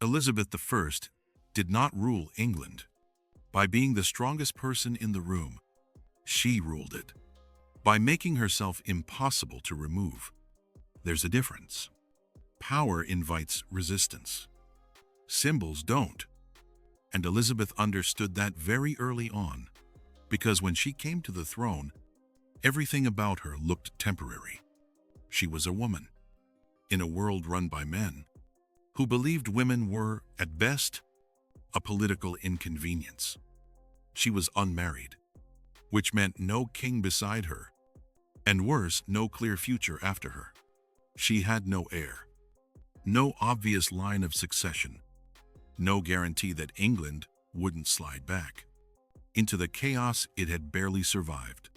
Elizabeth I did not rule England by being the strongest person in the room. She ruled it by making herself impossible to remove. There's a difference. Power invites resistance. Symbols don't. And Elizabeth understood that very early on, because when she came to the throne, everything about her looked temporary. She was a woman in a world run by men who believed women were, at best, a political inconvenience. She was unmarried, which meant no king beside her, and worse, no clear future after her. She had no heir, no obvious line of succession, no guarantee that England wouldn't slide back into the chaos it had barely survived.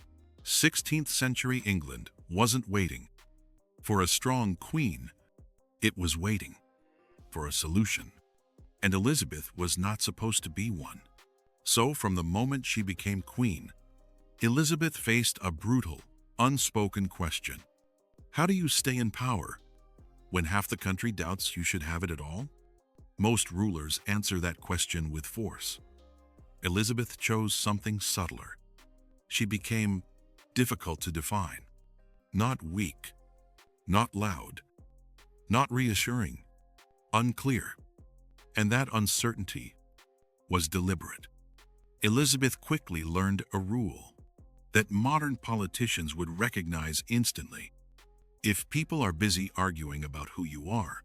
16th century England wasn't waiting for a strong queen, it was waiting for a solution. And Elizabeth was not supposed to be one. So from the moment she became queen, Elizabeth faced a brutal, unspoken question. How do you stay in power when half the country doubts you should have it at all? Most rulers answer that question with force. Elizabeth chose something subtler. She became difficult to define. Not weak, not loud, not reassuring, unclear. And that uncertainty was deliberate. Elizabeth quickly learned a rule that modern politicians would recognize instantly. If people are busy arguing about who you are,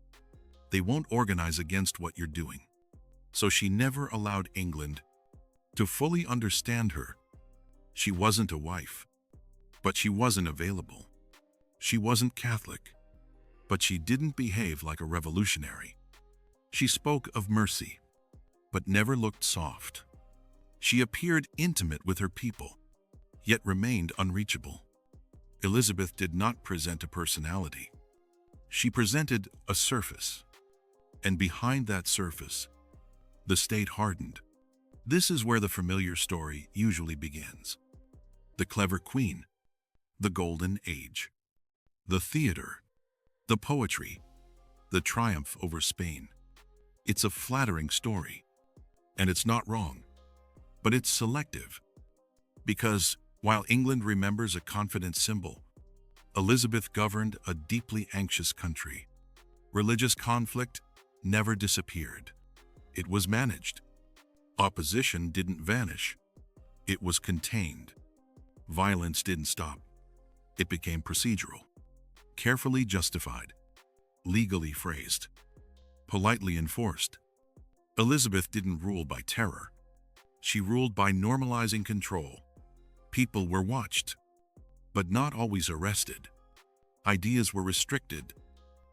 they won't organize against what you're doing. So she never allowed England to fully understand her. She wasn't a wife, but she wasn't available. She wasn't Catholic, but she didn't behave like a revolutionary. She spoke of mercy, but never looked soft. She appeared intimate with her people, yet remained unreachable. Elizabeth did not present a personality. She presented a surface. And behind that surface, the state hardened. This is where the familiar story usually begins. The clever queen, the golden age, the theater, the poetry, the triumph over Spain. It's a flattering story, and it's not wrong, but it's selective. Because while England remembers a confident symbol, Elizabeth governed a deeply anxious country. Religious conflict never disappeared. It was managed. Opposition didn't vanish. It was contained. Violence didn't stop. It became procedural, carefully justified, legally phrased, politely enforced. Elizabeth didn't rule by terror. She ruled by normalizing control. People were watched, but not always arrested. Ideas were restricted,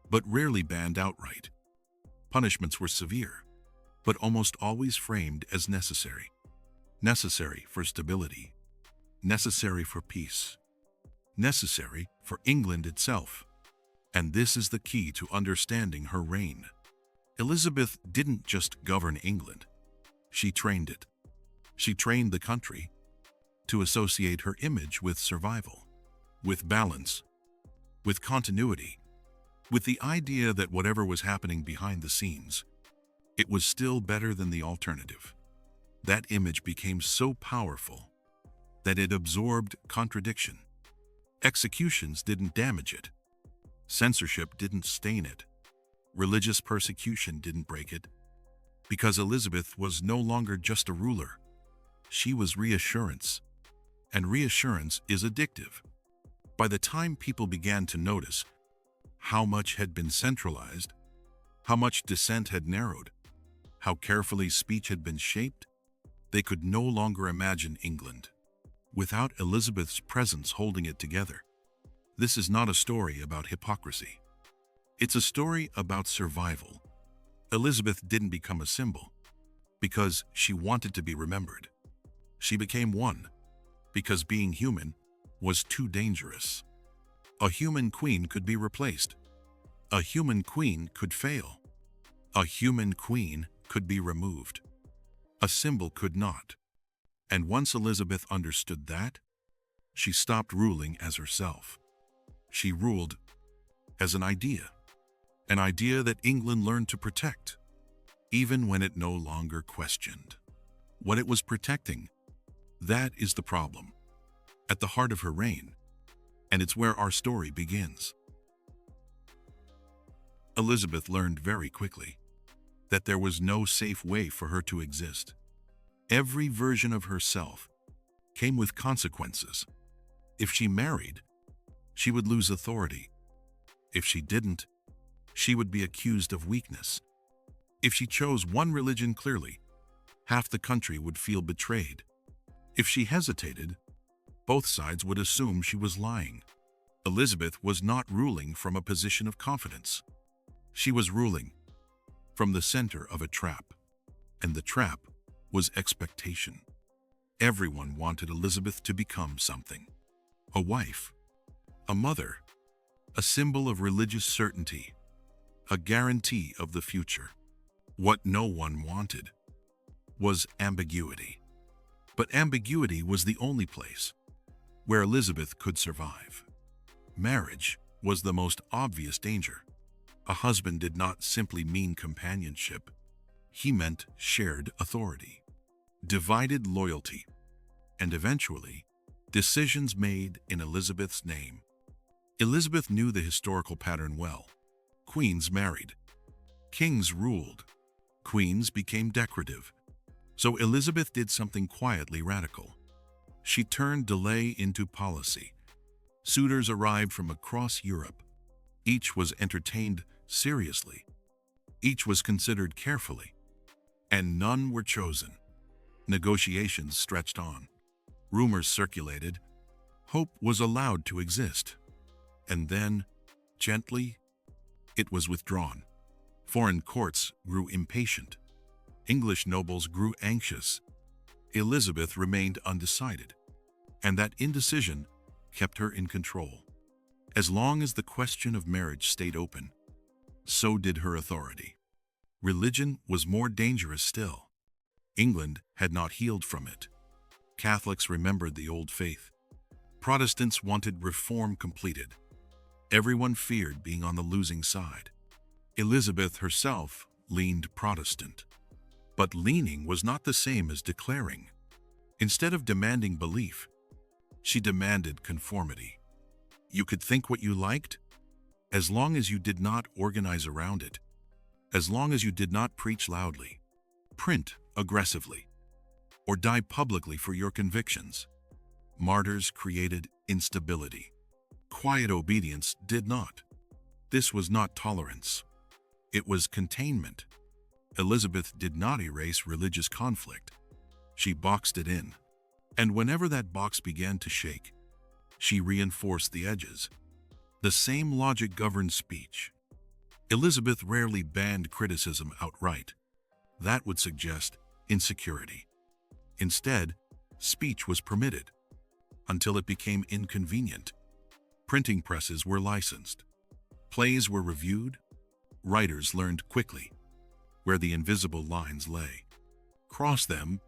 but rarely banned outright. Punishments were severe, but almost always framed as necessary. Necessary for stability, necessary for peace, necessary for England itself. And this is the key to understanding her reign. Elizabeth didn't just govern England. She trained it. She trained the country to associate her image with survival, with balance, with continuity, with the idea that whatever was happening behind the scenes, it was still better than the alternative. That image became so powerful that it absorbed contradiction. Executions didn't damage it. Censorship didn't stain it. Religious persecution didn't break it. Because Elizabeth was no longer just a ruler. She was reassurance. And reassurance is addictive. By the time people began to notice how much had been centralized, how much dissent had narrowed, how carefully speech had been shaped, they could no longer imagine England without Elizabeth's presence holding it together. This is not a story about hypocrisy. It's a story about survival. Elizabeth didn't become a symbol because she wanted to be remembered. She became one because being human was too dangerous. A human queen could be replaced. A human queen could fail. A human queen could be removed. A symbol could not. And once Elizabeth understood that, she stopped ruling as herself. She ruled as an idea that England learned to protect. even when it no longer questioned what it was protecting. That is the problem at the heart of her reign, and it's where our story begins. Elizabeth learned very quickly that there was no safe way for her to exist. Every version of herself came with consequences. If she married, she would lose authority. If she didn't, she would be accused of weakness. If she chose one religion clearly, half the country would feel betrayed. If she hesitated, both sides would assume she was lying. Elizabeth was not ruling from a position of confidence. She was ruling from the center of a trap, and the trap was expectation. Everyone wanted Elizabeth to become something: a wife, a mother, a symbol of religious certainty, a guarantee of the future. What no one wanted was ambiguity. But ambiguity was the only place where Elizabeth could survive. Marriage was the most obvious danger. A husband did not simply mean companionship. He meant shared authority, divided loyalty, and eventually, decisions made in Elizabeth's name. Elizabeth knew the historical pattern well. Queens married. Kings ruled. Queens became decorative. So Elizabeth did something quietly radical. She turned delay into policy. Suitors arrived from across Europe. Each was entertained seriously. Each was considered carefully. And none were chosen. Negotiations stretched on. Rumors circulated. Hope was allowed to exist. And then, gently, it was withdrawn. Foreign courts grew impatient. English nobles grew anxious. Elizabeth remained undecided, and that indecision kept her in control. As long as the question of marriage stayed open, so did her authority. Religion was more dangerous still. England had not healed from it. Catholics remembered the old faith. Protestants wanted reform completed. Everyone feared being on the losing side. Elizabeth herself leaned Protestant. But leaning was not the same as declaring. Instead of demanding belief, she demanded conformity. You could think what you liked, as long as you did not organize around it, as long as you did not preach loudly, print aggressively, or die publicly for your convictions. Martyrs created instability. Quiet obedience did not. This was not tolerance. It was containment. Elizabeth did not erase religious conflict. She boxed it in. And whenever that box began to shake, she reinforced the edges. The same logic governed speech. Elizabeth rarely banned criticism outright. That would suggest insecurity. Instead, speech was permitted until it became inconvenient. Printing presses were licensed. Plays were reviewed. Writers learned quickly where the invisible lines lay. Cross them,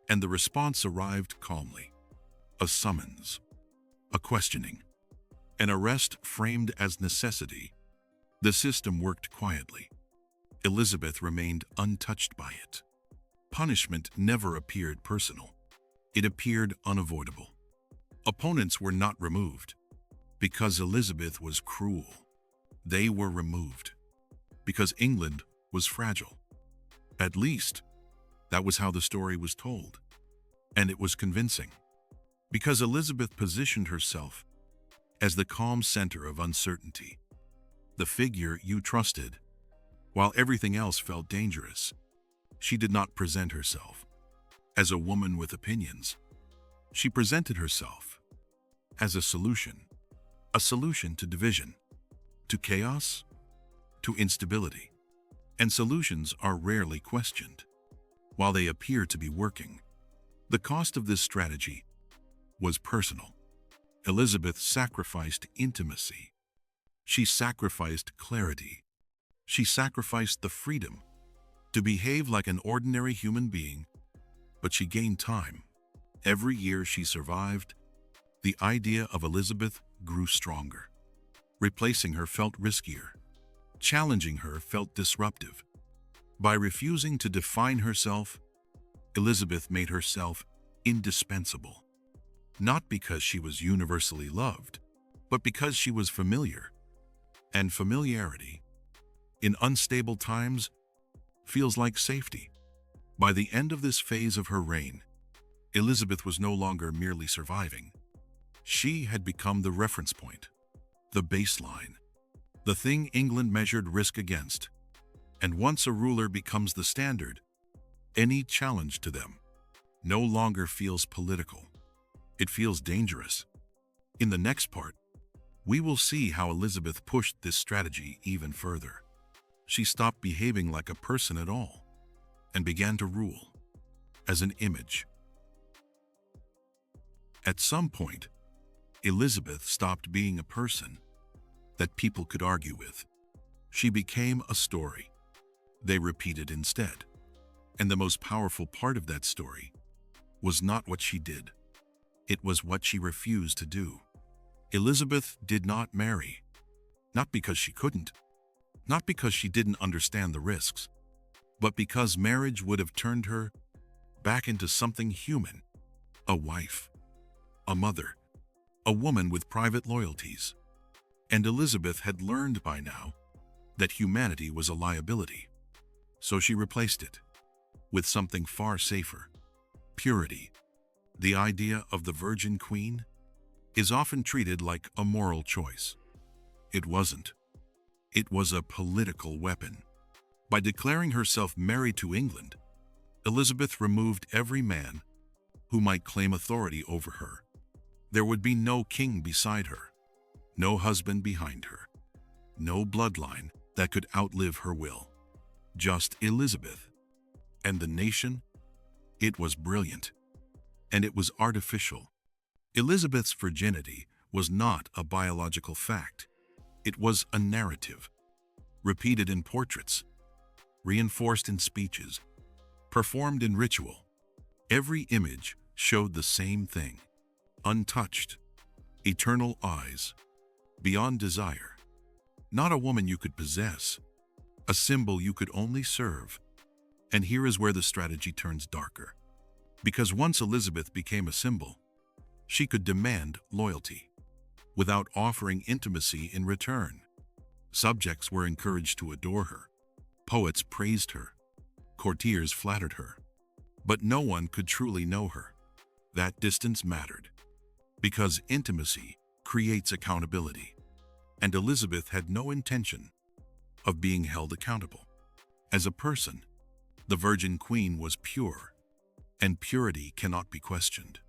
and the response arrived calmly. A summons, a questioning, an arrest framed as necessity. The system worked quietly. Elizabeth remained untouched by it. Punishment never appeared personal. It appeared unavoidable. Opponents were not removed because Elizabeth was cruel. They were removed because England was fragile. At least, that was how the story was told. And it was convincing. Because Elizabeth positioned herself as the calm center of uncertainty, the figure you trusted, while everything else felt dangerous. She did not present herself as a woman with opinions. She presented herself as a solution to division, to chaos, to instability. And solutions are rarely questioned, while they appear to be working. The cost of this strategy was personal. Elizabeth sacrificed intimacy. She sacrificed clarity. She sacrificed the freedom to behave like an ordinary human being, but she gained time. Every year she survived, the idea of Elizabeth grew stronger. Replacing her felt riskier. Challenging her felt disruptive. By refusing to define herself, Elizabeth made herself indispensable. Not because she was universally loved, but because she was familiar. And familiarity, in unstable times, feels like safety. By the end of this phase of her reign, Elizabeth was no longer merely surviving. She had become the reference point, the baseline, the thing England measured risk against. And once a ruler becomes the standard, any challenge to them no longer feels political. It feels dangerous. In the next part, we will see how Elizabeth pushed this strategy even further. She stopped behaving like a person at all and began to rule as an image. At some point, Elizabeth stopped being a person that people could argue with. She became a story they repeated instead. And the most powerful part of that story was not what she did. It was what she refused to do. Elizabeth did not marry, not because she couldn't, not because she didn't understand the risks, but because marriage would have turned her back into something human, a wife, a mother, a woman with private loyalties. And Elizabeth had learned by now that humanity was a liability. So she replaced it with something far safer: purity. The idea of the Virgin Queen is often treated like a moral choice. It wasn't. It was a political weapon. By declaring herself married to England, Elizabeth removed every man who might claim authority over her. There would be no king beside her, no husband behind her, no bloodline that could outlive her will. Just Elizabeth. And the nation? It was brilliant. And it was artificial. Elizabeth's virginity was not a biological fact. It was a narrative, repeated in portraits, reinforced in speeches, performed in ritual. Every image showed the same thing: untouched, eternal eyes, beyond desire. Not a woman you could possess, a symbol you could only serve. And here is where the strategy turns darker. Because once Elizabeth became a symbol, she could demand loyalty without offering intimacy in return. Subjects were encouraged to adore her. Poets praised her. Courtiers flattered her. But no one could truly know her. That distance mattered, because intimacy creates accountability. And Elizabeth had no intention of being held accountable. As a person, the Virgin Queen was pure, and purity cannot be questioned.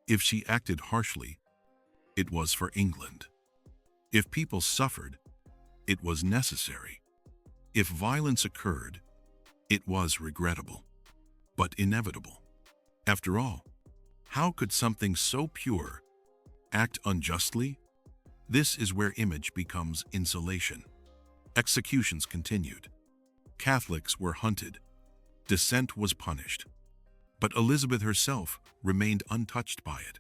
If she acted harshly, it was for England. If people suffered, it was necessary. If violence occurred, it was regrettable, but inevitable. After all, how could something so pure act unjustly? This is where image becomes insulation. Executions continued. Catholics were hunted. Dissent was punished. But Elizabeth herself remained untouched by it.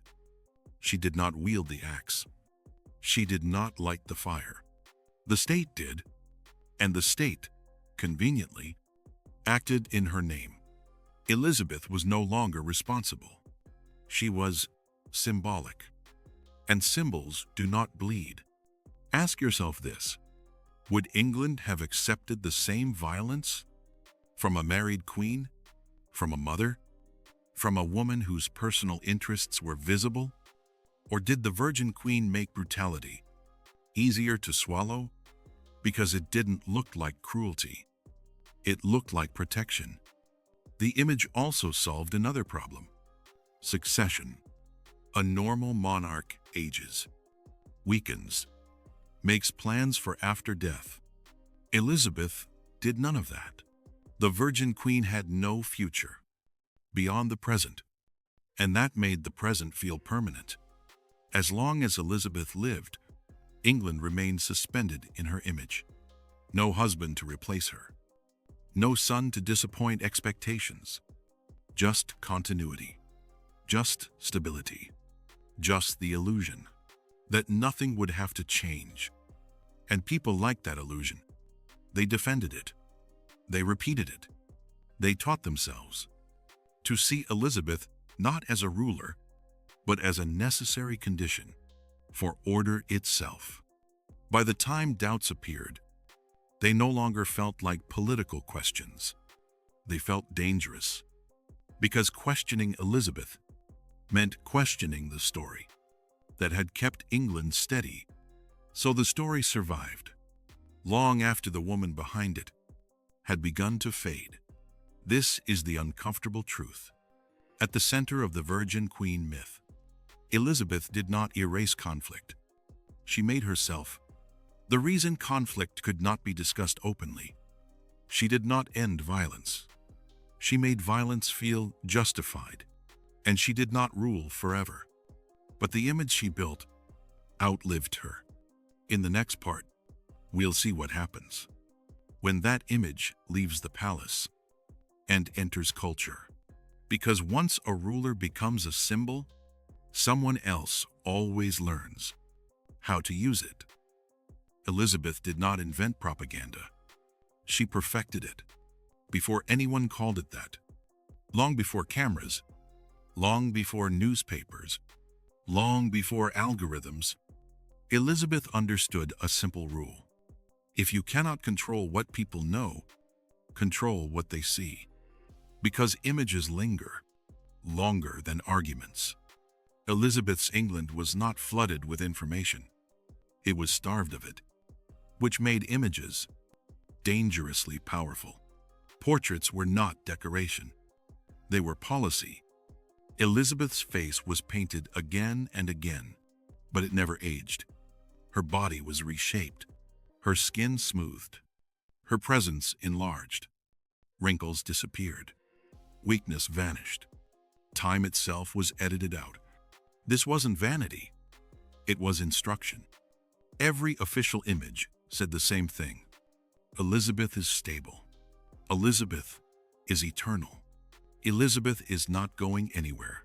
She did not wield the axe. She did not light the fire. The state did, and the state, conveniently, acted in her name. Elizabeth was no longer responsible. She was symbolic. And symbols do not bleed. Ask yourself this: would England have accepted the same violence from a married queen, from a mother, from a woman whose personal interests were visible? Or did the Virgin Queen make brutality easier to swallow because it didn't look like cruelty? It looked like protection. The image also solved another problem: succession. A normal monarch ages, weakens, makes plans for after death. Elizabeth did none of that. The Virgin Queen had no future beyond the present, and that made the present feel permanent. As long as Elizabeth lived, England remained suspended in her image. No husband to replace her, no son to disappoint expectations, just continuity, just stability, just the illusion that nothing would have to change. And people liked that illusion. They defended it. They repeated it. They taught themselves to see Elizabeth not as a ruler, but as a necessary condition for order itself. By the time doubts appeared, they no longer felt like political questions. They felt dangerous, because questioning Elizabeth meant questioning the story that had kept England steady. So the story survived, long after the woman behind it had begun to fade. This is the uncomfortable truth. At the center of the Virgin Queen myth, Elizabeth did not erase conflict. She made herself the reason conflict could not be discussed openly. She did not end violence. She made violence feel justified, and she did not rule forever. But the image she built outlived her. In the next part, we'll see what happens when that image leaves the palace and enters culture. Because once a ruler becomes a symbol, someone else always learns how to use it. Elizabeth did not invent propaganda. She perfected it before anyone called it that. Long before cameras, long before newspapers, long before algorithms, Elizabeth understood a simple rule. If you cannot control what people know, control what they see. Because images linger longer than arguments. Elizabeth's England was not flooded with information. It was starved of it, which made images dangerously powerful. Portraits were not decoration. They were policy. Elizabeth's face was painted again and again, but it never aged. Her body was reshaped, her skin smoothed, her presence enlarged. Wrinkles disappeared. Weakness vanished. Time itself was edited out. This wasn't vanity. It was instruction. Every official image said the same thing. Elizabeth is stable. Elizabeth is eternal. Elizabeth is not going anywhere.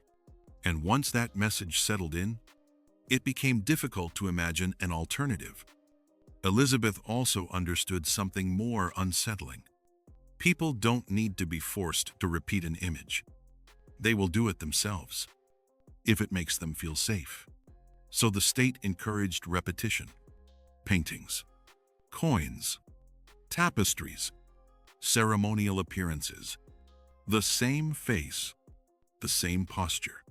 And once that message settled in, it became difficult to imagine an alternative. Elizabeth also understood something more unsettling. People don't need to be forced to repeat an image. They will do it themselves, if it makes them feel safe. So the state encouraged repetition. Paintings, coins, tapestries, ceremonial appearances. The same face, the same posture,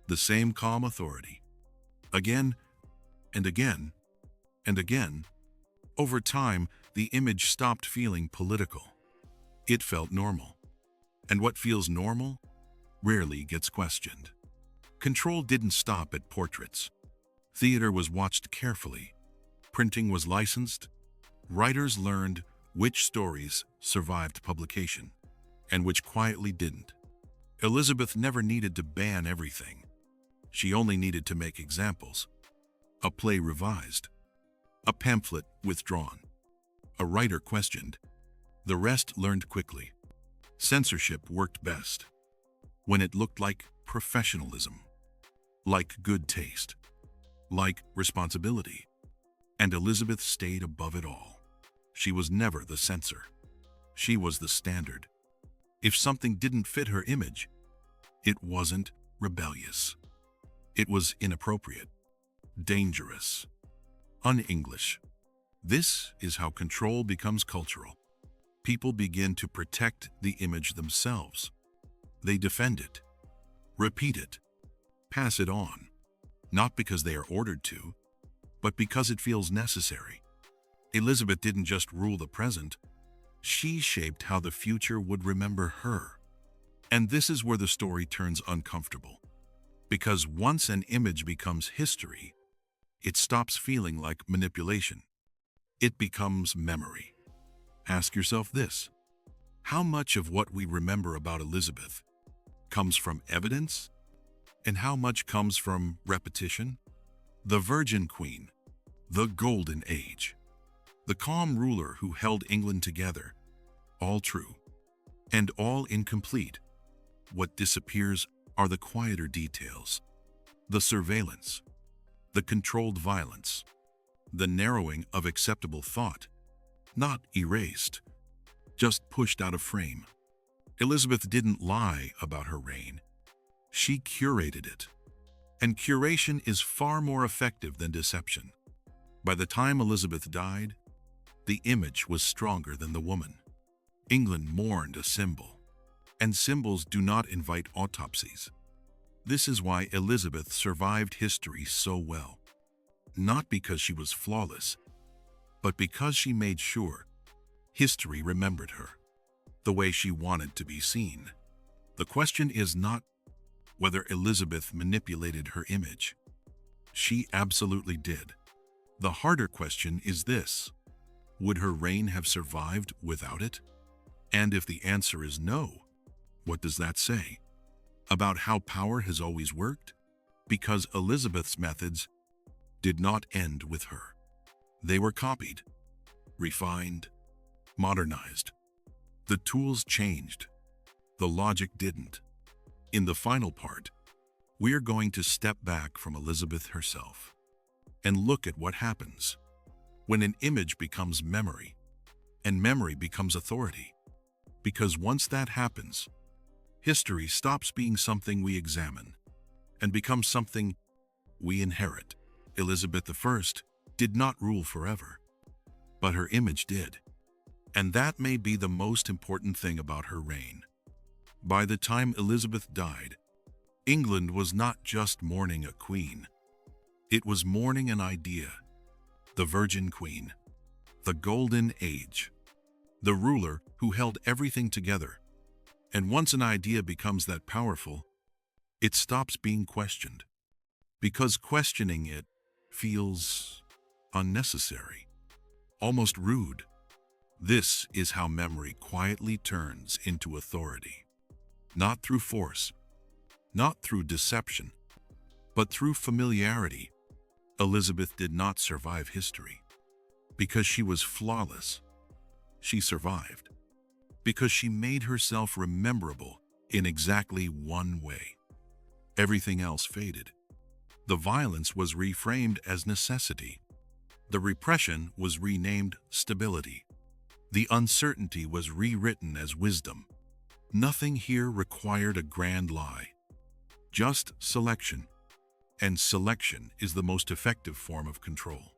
the same calm authority. Again and again and again. Over time, the image stopped feeling political. It felt normal. And what feels normal rarely gets questioned. Control didn't stop at portraits. Theater was watched carefully. Printing was licensed. Writers learned which stories survived publication and which quietly didn't. Elizabeth never needed to ban everything. She only needed to make examples. A play revised. A pamphlet withdrawn. A writer questioned. The rest learned quickly. Censorship worked best when it looked like professionalism, like good taste, like responsibility. And Elizabeth stayed above it all. She was never the censor. She was the standard. If something didn't fit her image, it wasn't rebellious. It was inappropriate, dangerous, un-English. This is how control becomes cultural. People begin to protect the image themselves. They defend it, repeat it, pass it on, not because they are ordered to, but because it feels necessary. Elizabeth didn't just rule the present, she shaped how the future would remember her. And this is where the story turns uncomfortable. Because once an image becomes history, it stops feeling like manipulation. It becomes memory. Ask yourself this: how much of what we remember about Elizabeth comes from evidence, and how much comes from repetition? The Virgin Queen, the Golden Age, the calm ruler who held England together, all true and all incomplete. What disappears are the quieter details, the surveillance, the controlled violence, the narrowing of acceptable thought, not erased, just pushed out of frame. Elizabeth didn't lie about her reign. She curated it. And curation is far more effective than deception. By the time Elizabeth died, the image was stronger than the woman. England mourned a symbol, and symbols do not invite autopsies. This is why Elizabeth survived history so well. Not because she was flawless, but because she made sure history remembered her the way she wanted to be seen. The question is not whether Elizabeth manipulated her image. She absolutely did. The harder question is this: would her reign have survived without it? And if the answer is no, what does that say about how power has always worked? Because Elizabeth's methods did not end with her. They were copied, refined, modernized. The tools changed. The logic didn't. In the final part, we are going to step back from Elizabeth herself and look at what happens when an image becomes memory and memory becomes authority. Because once that happens, history stops being something we examine and becomes something we inherit. Elizabeth I did not rule forever, but her image did. And that may be the most important thing about her reign. By the time Elizabeth died, England was not just mourning a queen. It was mourning an idea: the Virgin Queen, the Golden Age, the ruler who held everything together. And once an idea becomes that powerful, it stops being questioned, because questioning it feels unnecessary, almost rude. This is how memory quietly turns into authority. Not through force, not through deception, but through familiarity. Elizabeth did not survive history because she was flawless. She survived because she made herself rememberable in exactly one way. Everything else faded. The violence was reframed as necessity. The repression was renamed stability. The uncertainty was rewritten as wisdom. Nothing here required a grand lie, just selection. And selection is the most effective form of control,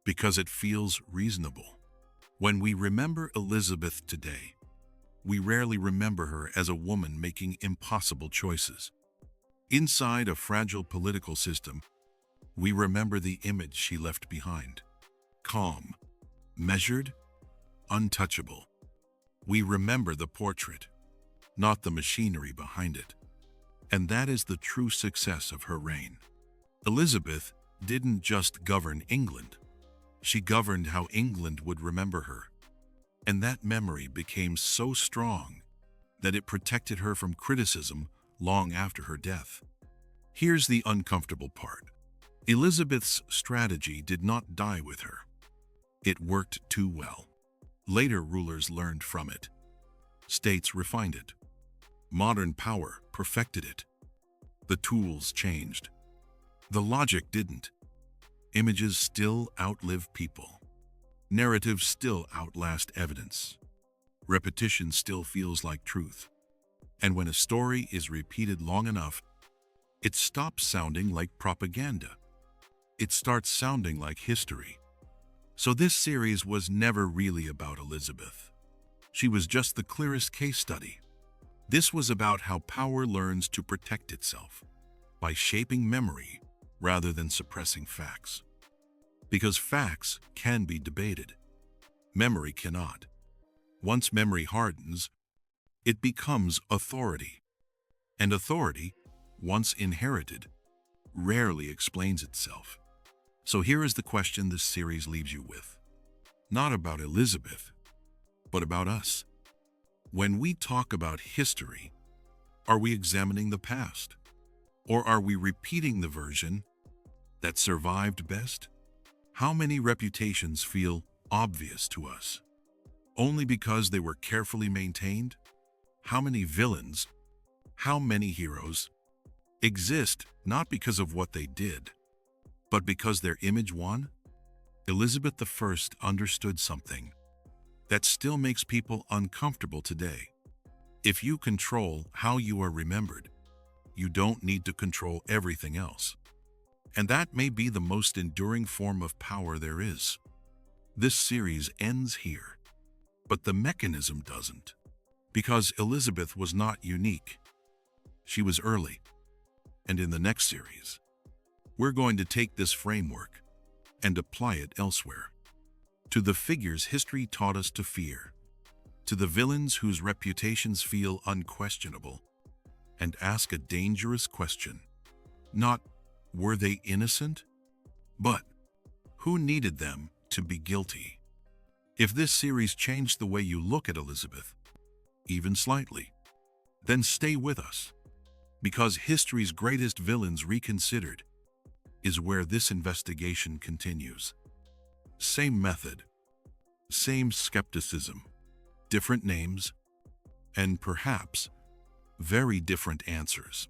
because it feels reasonable. When we remember Elizabeth today, we rarely remember her as a woman making impossible choices. Inside a fragile political system, we remember the image she left behind: calm, measured, untouchable. We remember the portrait, not the machinery behind it. And that is the true success of her reign. Elizabeth didn't just govern England. She governed how England would remember her. And that memory became so strong that it protected her from criticism long after her death. Here's the uncomfortable part. Elizabeth's strategy did not die with her. It worked too well. Later rulers learned from it. States refined it. Modern power perfected it. The tools changed. The logic didn't. Images still outlive people. Narratives still outlast evidence. Repetition still feels like truth. And when a story is repeated long enough, it stops sounding like propaganda. It starts sounding like history. So this series was never really about Elizabeth. She was just the clearest case study. This was about how power learns to protect itself by shaping memory rather than suppressing facts. Because facts can be debated. Memory cannot. Once memory hardens, it becomes authority. And authority, once inherited, rarely explains itself. So here is the question this series leaves you with. Not about Elizabeth, but about us. When we talk about history, are we examining the past? Or are we repeating the version that survived best? How many reputations feel obvious to us only because they were carefully maintained? How many villains, how many heroes exist not because of what they did, but because their image won? Elizabeth I understood something that still makes people uncomfortable today. If you control how you are remembered, you don't need to control everything else. And that may be the most enduring form of power there is. This series ends here, but the mechanism doesn't. Because Elizabeth was not unique. She was early. And in the next series, we're going to take this framework and apply it elsewhere. To the figures history taught us to fear, to the villains whose reputations feel unquestionable, and ask a dangerous question. Not, were they innocent? But, who needed them to be guilty? If this series changed the way you look at Elizabeth, even slightly, then stay with us. Because history's greatest villains reconsidered is where this investigation continues. Same method, same skepticism, different names, and perhaps very different answers.